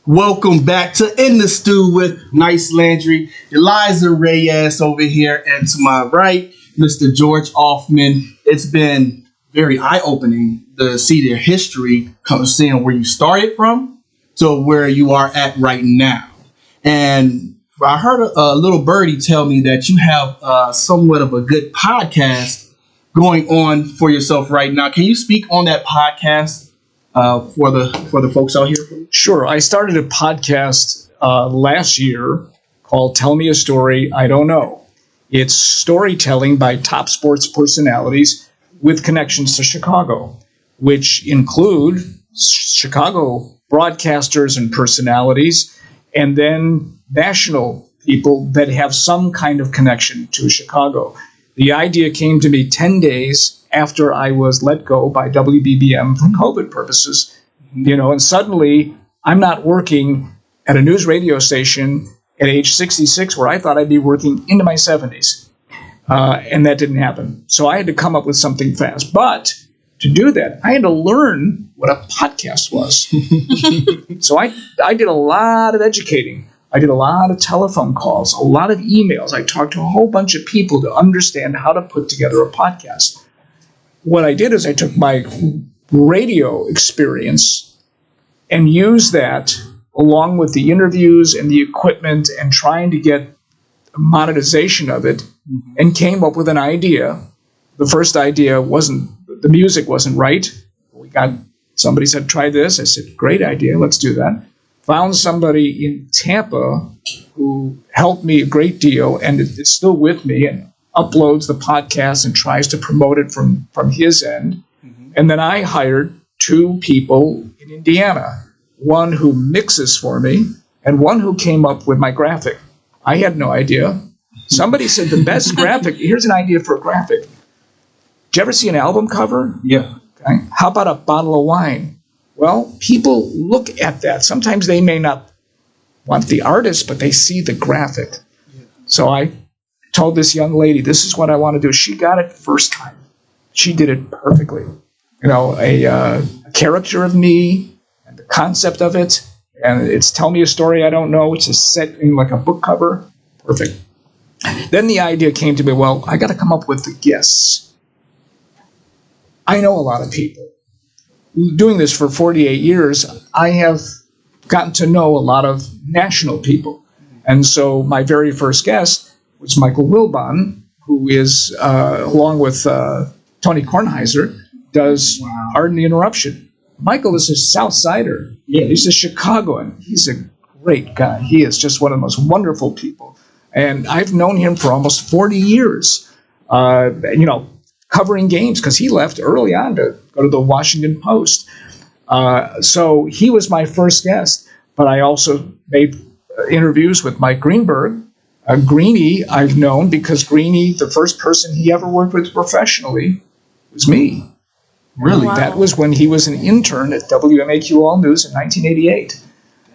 Welcome back to In the Stu with Nice Landry, Eliza Reyes over here, and to my right, Mr. George Ofman. It's been very eye-opening to see their history, seeing where you started from to where you are at right now. And I heard a little birdie tell me that you have somewhat of a good podcast going on for yourself right now. Can you speak on that podcast? For the folks out here? Sure. I started a podcast last year called Tell Me a Story I Don't Know. It's storytelling by top sports personalities with connections to Chicago, which include Chicago broadcasters and personalities, and then national people that have some kind of connection to Chicago. The idea came to me 10 days after I was let go by WBBM for COVID purposes, and suddenly I'm not working at a news radio station at age 66 where I thought I'd be working into my 70s. And that didn't happen. So I had to come up with something fast. But to do that, I had to learn what a podcast was. So I did a lot of educating. I did a lot of telephone calls, a lot of emails. I talked to a whole bunch of people to understand how to put together a podcast. What I did is I took my radio experience and used that along with the interviews and the equipment and trying to get monetization of it, and came up with an idea. The first idea the music wasn't right. Somebody said, try this. I said, great idea. Let's do that. Found somebody in Tampa who helped me a great deal, and it's still with me and uploads the podcast and tries to promote it from his end. Mm-hmm. And then I hired two people in Indiana, one who mixes for me and one who came up with my graphic. I had no idea. Somebody said the best graphic, here's an idea for a graphic. Did you ever see an album cover? Yeah. Okay. How about a bottle of wine? Well, people look at that. Sometimes they may not want the artist, but they see the graphic. Yeah. So I told this young lady, this is what I want to do. She got it first time. She did it perfectly. A character of me, and the concept of it, and it's Tell Me a Story I Don't Know. It's just set in like a book cover. Perfect. Then the idea came to me, well, I got to come up with the guests. I know a lot of people. Doing this for 48 years, I have gotten to know a lot of national people. And so my very first guest was Michael Wilbon, who is, along with Tony Kornheiser, does Pardon the Interruption. Michael is a South Sider. Yeah. He's a Chicagoan. He's a great guy. He is just one of the most wonderful people. And I've known him for almost 40 years, covering games, because he left early on to go to the Washington Post. So he was my first guest, but I also made interviews with Mike Greenberg. Greenie I've known because Greenie, the first person he ever worked with professionally was me. Really? Wow. That was when he was an intern at WMAQ All News in 1988.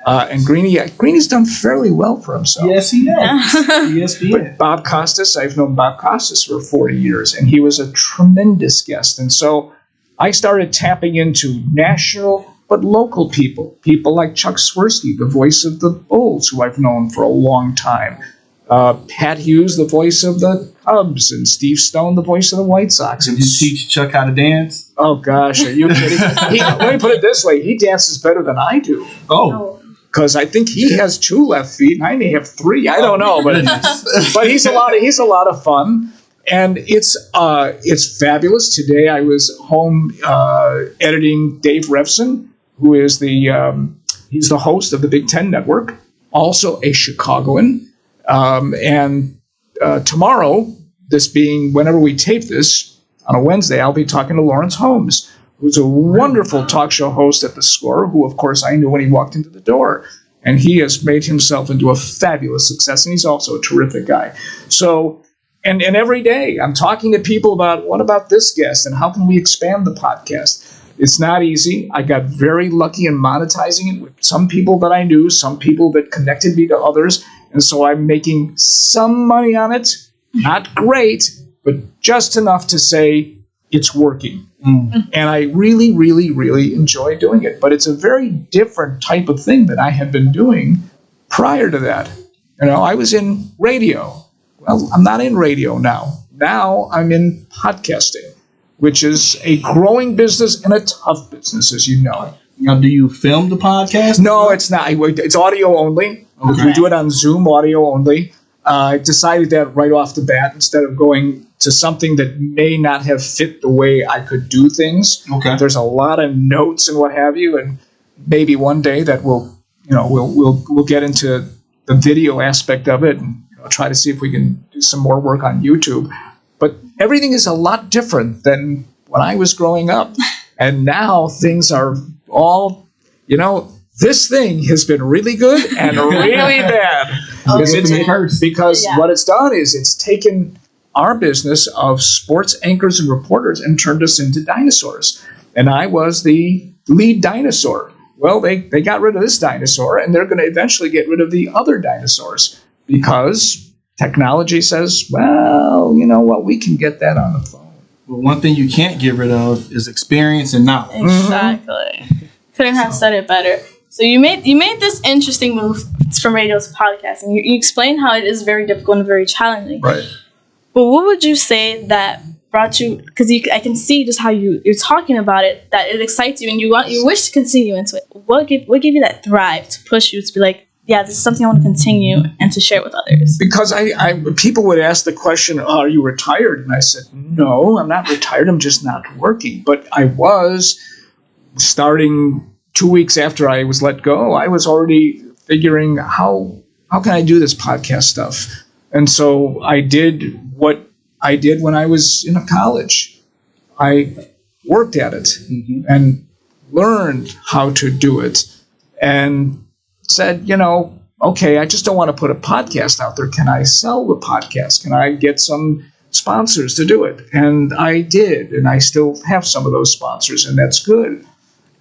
And Greenie's done fairly well for himself. Yes, he has. Yes, he has. But Bob Costas, I've known Bob Costas for 40 years, and he was a tremendous guest. And so I started tapping into national but local people like Chuck Swirsky, the voice of the Bulls, who I've known for a long time. Pat Hughes, the voice of the Cubs, and Steve Stone, the voice of the White Sox. Did you teach Chuck how to dance? Oh, gosh, are you kidding? Let me put it this way. He dances better than I do. Oh. Because I think he has 2 left feet, and I may have 3. I don't know, but he's a lot of fun, and it's fabulous. Today I was home editing Dave Revson, who is he's the host of the Big Ten Network, also a Chicagoan. And tomorrow, this being whenever we tape this, on a Wednesday, I'll be talking to Lawrence Holmes, who's a wonderful talk show host at The Score, who, of course, I knew when he walked into the door. And he has made himself into a fabulous success, and he's also a terrific guy. So, and every day I'm talking to people about, what about this guest, and how can we expand the podcast? It's not easy. I got very lucky in monetizing it with some people that I knew, some people that connected me to others, and so I'm making some money on it. Not great, but just enough to say, it's working. Mm. And I really, really, really enjoy doing it. But it's a very different type of thing that I had been doing prior to that. I was in radio. Well, I'm not in radio now. Now I'm in podcasting, which is a growing business and a tough business, as you know. Now, do you film the podcast? No, it's not. It's audio only. Okay. We do it on Zoom, audio only. I decided that right off the bat instead of going to something that may not have fit the way I could do things. Okay. There's a lot of notes and what have you, and maybe one day that we'll get into the video aspect of it and try to see if we can do some more work on YouTube. But everything is a lot different than when I was growing up, and now things are all, this thing has been really good and really bad. Because what it's done is it's taken our business of sports anchors and reporters and turned us into dinosaurs. And I was the lead dinosaur. Well, they got rid of this dinosaur, and they're going to eventually get rid of the other dinosaurs because technology says, well, you know what, we can get that on the phone. Well, one thing you can't get rid of is experience and knowledge. Exactly. Couldn't have said it better. So you made this interesting move from radio to podcasting. You explained how it is very difficult and very challenging. Right. But what would you say that brought you? Because I can see just how you're talking about it, that it excites you and you wish to continue into it. What gave you that drive to push you to be like, yeah, this is something I want to continue and to share with others? Because people would ask the question, are you retired? And I said, no, I'm not retired. I'm just not working. But I was starting 2 weeks after I was let go. I was already figuring how can I do this podcast stuff? And so I did what I did when I was in college. I worked at it and learned how to do it and said, okay, I just don't want to put a podcast out there. Can I sell the podcast? Can I get some sponsors to do it? And I did, and I still have some of those sponsors, and that's good.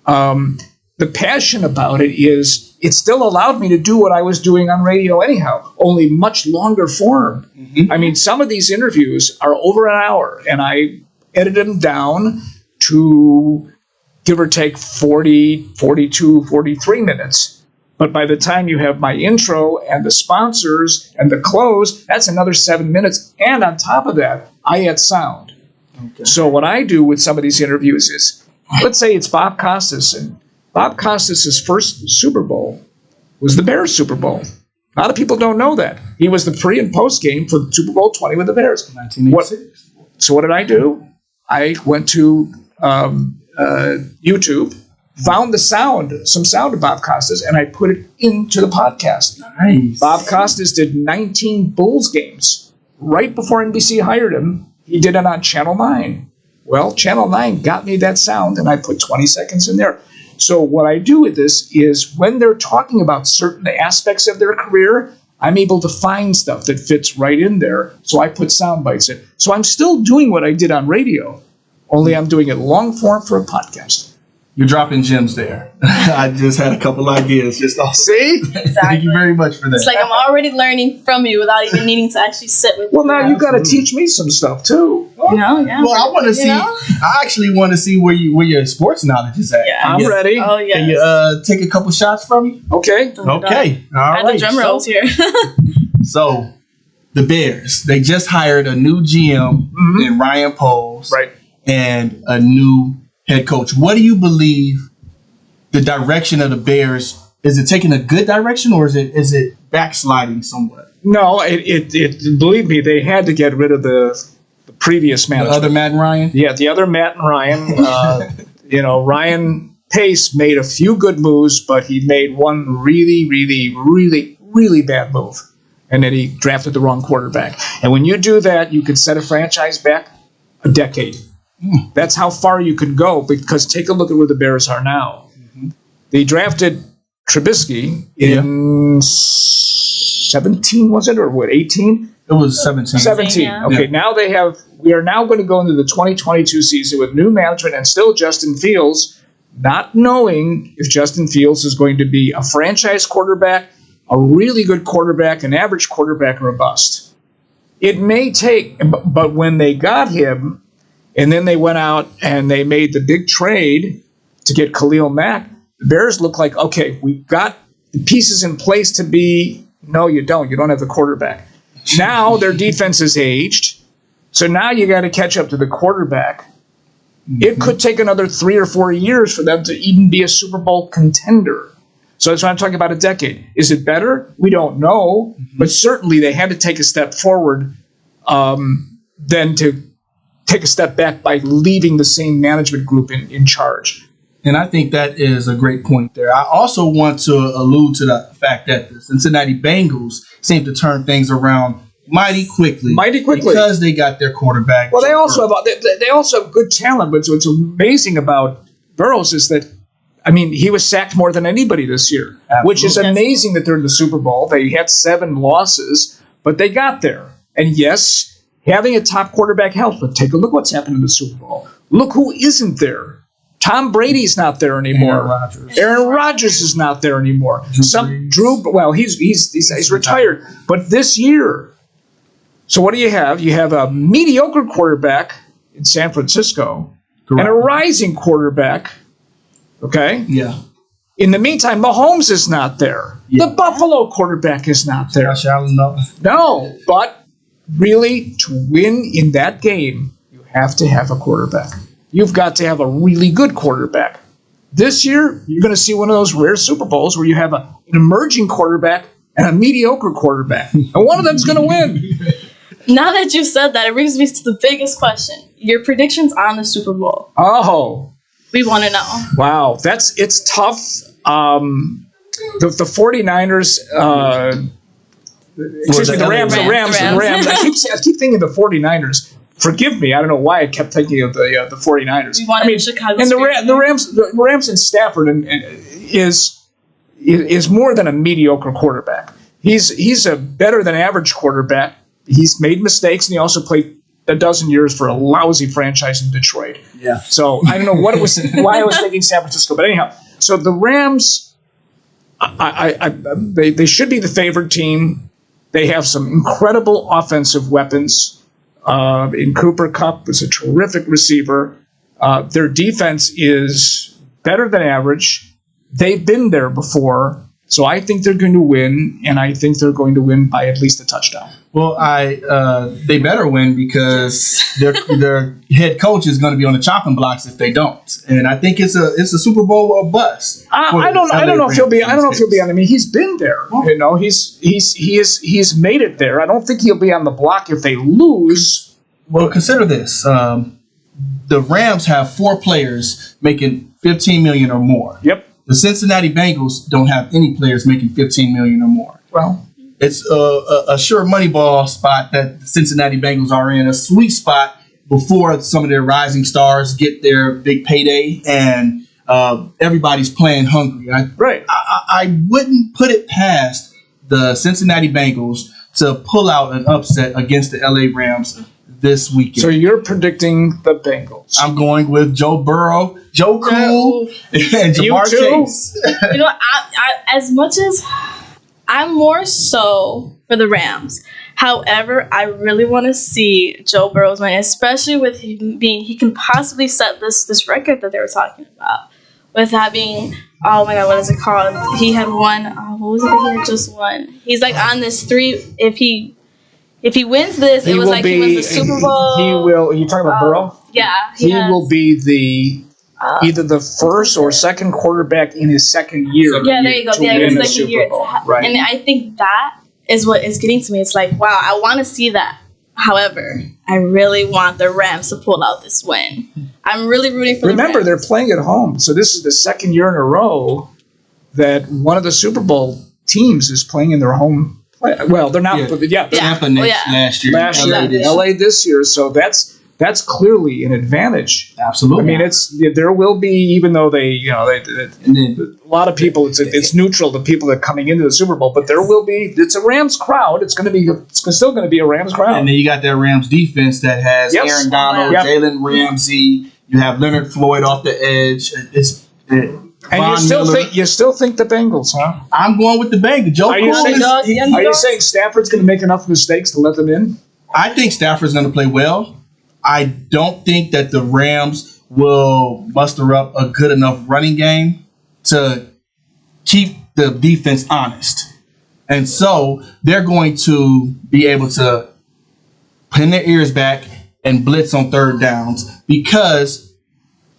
The passion about it is it still allowed me to do what I was doing on radio anyhow, only much longer form. I mean, some of these interviews are over an hour, and I edited them down to give or take 40, 42, 43 minutes. But by the time you have my intro and the sponsors and the close, that's another 7 minutes. And on top of that, I add sound. Okay. So what I do with some of these interviews is, let's say it's Bob Costas, and Bob Costas' first Super Bowl was the Bears Super Bowl. A lot of people don't know that. He was the pre- and post-game for the Super Bowl 20 with the Bears. 1986. So what did I do? I went to YouTube, found some sound of Bob Costas, and I put it into the podcast. Nice. Bob Costas did 19 Bulls games. Right before NBC hired him, he did it on Channel 9. Well, Channel 9 got me that sound, and I put 20 seconds in there. So what I do with this is when they're talking about certain aspects of their career, I'm able to find stuff that fits right in there. So I put sound bites in. So I'm still doing what I did on radio, only I'm doing it long form for a podcast. You're dropping gems there. I just had a couple ideas. See? Exactly. Thank you very much for that. It's like I'm already learning from you without even needing to actually sit with you. Well, now you got to teach me some stuff too. Yeah. Well, I want to see. I actually want to see where your sports knowledge is at. Yeah. I'm ready. Oh yeah. Can you take a couple shots from me? Okay. Okay. All I right. have drum rolls here. So, the Bears, they just hired a new GM in Ryan Poles, Right. and a new head coach. What do you believe the direction of the Bears? Is it taking a good direction, or is it backsliding somewhat? No, it believe me, they had to get rid of the previous The management. other Matt and Ryan? Yeah, the other Matt and Ryan. Ryan Pace made a few good moves, but he made one really, really, really, really bad move. And then he drafted the wrong quarterback. And when you do that, you can set a franchise back a decade. That's how far you can go, because take a look at where the Bears are now. They drafted Trubisky in 17, was it? Or what, 18? It was 17. 17. Yeah. Okay, now we are now going to go into the 2022 season with new management and still Justin Fields, not knowing if Justin Fields is going to be a franchise quarterback, a really good quarterback, an average quarterback, or a bust. It may take, but when they got him, and then they went out and they made the big trade to get Khalil Mack. The Bears look like, okay, we've got the pieces in place to be. No, you don't. You don't have the quarterback. Now their defense is aged, so now you got to catch up to the quarterback. It could take another 3 or 4 years for them to even be a Super Bowl contender. So that's why I'm talking about a decade. Is it better? We don't know, but certainly they had to take a step forward than to take a step back by leaving the same management group in charge. And I think that is a great point there. I also want to allude to the fact that the Cincinnati Bengals seem to turn things around mighty quickly because they got their quarterback. Well, they also have good talent, but what's amazing about Burrows is that, I mean, he was sacked more than anybody this year, which is amazing that they're in the Super Bowl. They had 7 losses, but they got there. And yes, having a top quarterback helps, but take a look what's happened in the Super Bowl. Look who isn't there. Tom Brady's not there anymore. Aaron Rodgers is not there anymore. He's retired. But this year, so what do you have? You have a mediocre quarterback in San Francisco and a rising quarterback. Okay? Yeah. In the meantime, Mahomes is not there. Yeah. The Buffalo quarterback is not there. No, but really, to win in that game, you have to have a quarterback. You've got to have a really good quarterback. This year, you're going to see one of those rare Super Bowls where you have an emerging quarterback and a mediocre quarterback. And one of them's going to win. Now that you've said that, it brings me to the biggest question. Your predictions on the Super Bowl. Oh. We want to know. Wow. It's tough. The 49ers... the Rams. I keep thinking the 49ers. Forgive me, I don't know why I kept thinking of the 49ers. Chicago. And the Rams and Stafford is more than a mediocre quarterback. He's a better than average quarterback. He's made mistakes, and he also played a dozen years for a lousy franchise in Detroit. Yeah. So I don't know why I was thinking San Francisco, but anyhow. So the Rams, they should be the favored team. They have some incredible offensive weapons. In Cooper Kupp is a terrific receiver. Their defense is better than average. They've been there before, so I think they're going to win, and I think they're going to win by at least a touchdown. Well, they better win because their head coach is going to be on the chopping blocks if they don't, and I think it's a Super Bowl or bust. I don't know if he'll be. I don't know if he'll be on. I mean, he's been there. You know, he's made it there. I don't think he'll be on the block if they lose. Well, consider this: the Rams have 4 players making $15 million or more. Yep. The Cincinnati Bengals don't have any players making $15 million or more. Well. It's a sure money ball spot that the Cincinnati Bengals are in, a sweet spot before some of their rising stars get their big payday, and everybody's playing hungry. I wouldn't put it past the Cincinnati Bengals to pull out an upset against the LA Rams this weekend. So you're predicting the Bengals. I'm going with Joe Burrow, Joe Cool, and Jamar Chase. You know, as much as I'm more so for the Rams. However, I really want to see Joe Burrow's win, especially with him being, he can possibly set this record that they were talking about. With having, oh my God, what is it called? He had won, what was it that he had just won? He's like on this 3, if he wins this, it was like he wins the Super Bowl. He will, are you talking about Burrow? Yeah. He will be the either the first or second quarterback in his second year. Yeah, there you go. Yeah, his second year. Right. And I think that is what is getting to me. It's like, wow, I want to see that. However, I really want the Rams to pull out this win. I'm really rooting for the Rams. Remember, they're playing at home. So this is the second year in a row that one of the Super Bowl teams is playing in their home. Well, they're not. Tampa last year. LA this year. So that's clearly an advantage. Absolutely. I mean, there will be, even though a lot of people, it's neutral to people that are coming into the Super Bowl, but there will be. It's a Rams crowd. It's still going to be a Rams crowd. And then you got that Rams defense that has Aaron Donald, Jalen Ramsey. You have Leonard Floyd off the edge. And you still think the Bengals, huh? I'm going with the Bengals. Are you saying Stafford's going to make enough mistakes to let them in? I think Stafford's going to play well. I don't think that the Rams will muster up a good enough running game to keep the defense honest. And so they're going to be able to pin their ears back and blitz on third downs because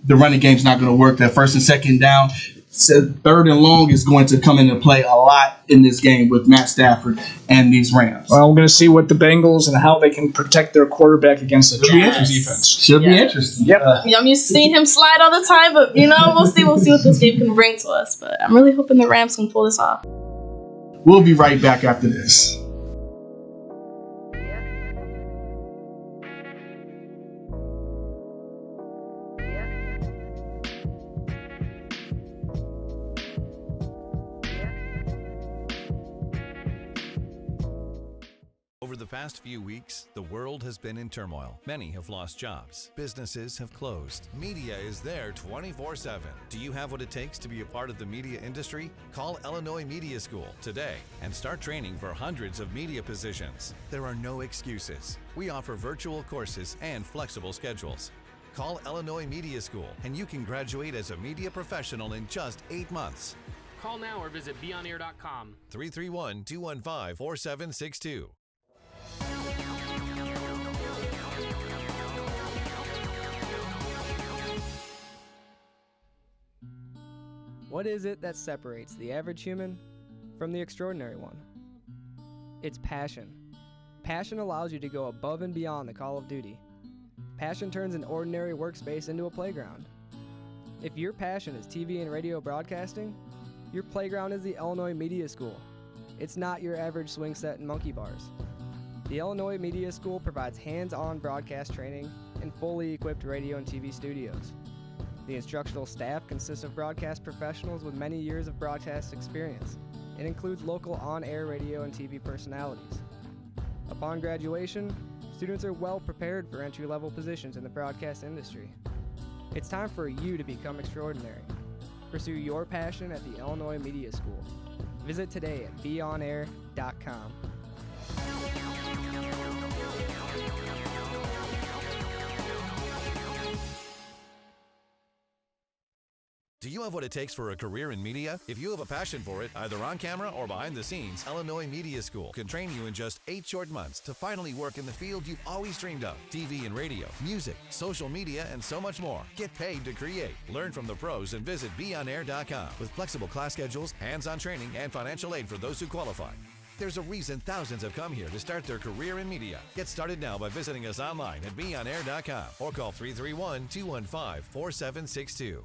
the running game's not going to work. That first and second down, third and long is going to come into play a lot in this game with Matt Stafford and these Rams. Well, we're going to see what the Bengals and how they can protect their quarterback against the Giants defense. Should be interesting. Yep. I'm used to seeing him slide all the time, but we'll see what this game can bring to us. But I'm really hoping the Rams can pull this off. We'll be right back after this. Over the past few weeks, the world has been in turmoil. Many have lost jobs. Businesses have closed. Media is there 24/7. Do you have what it takes to be a part of the media industry? Call Illinois Media School today and start training for hundreds of media positions. There are no excuses. We offer virtual courses and flexible schedules. Call Illinois Media School and you can graduate as a media professional in just 8 months. Call now or visit BEONAIR.com. 331-215-4762. What is it that separates the average human from the extraordinary one? It's passion. Passion allows you to go above and beyond the call of duty. Passion turns an ordinary workspace into a playground. If your passion is TV and radio broadcasting, your playground is the Illinois Media School. It's not your average swing set and monkey bars. The Illinois Media School provides hands-on broadcast training and fully equipped radio and TV studios. The instructional staff consists of broadcast professionals with many years of broadcast experience and includes local on-air radio and TV personalities. Upon graduation, students are well prepared for entry-level positions in the broadcast industry. It's time for you to become extraordinary. Pursue your passion at the Illinois Media School. Visit today at BEONAIR.com. Do you have what it takes for a career in media? If you have a passion for it, either on camera or behind the scenes, Illinois Media School can train you in just 8 short months to finally work in the field you've always dreamed of. TV and radio, music, social media, and so much more. Get paid to create. Learn from the pros and visit BEONAIR.com with flexible class schedules, hands-on training, and financial aid for those who qualify. There's a reason thousands have come here to start their career in media. Get started now by visiting us online at BEONAIR.com or call 331-215-4762.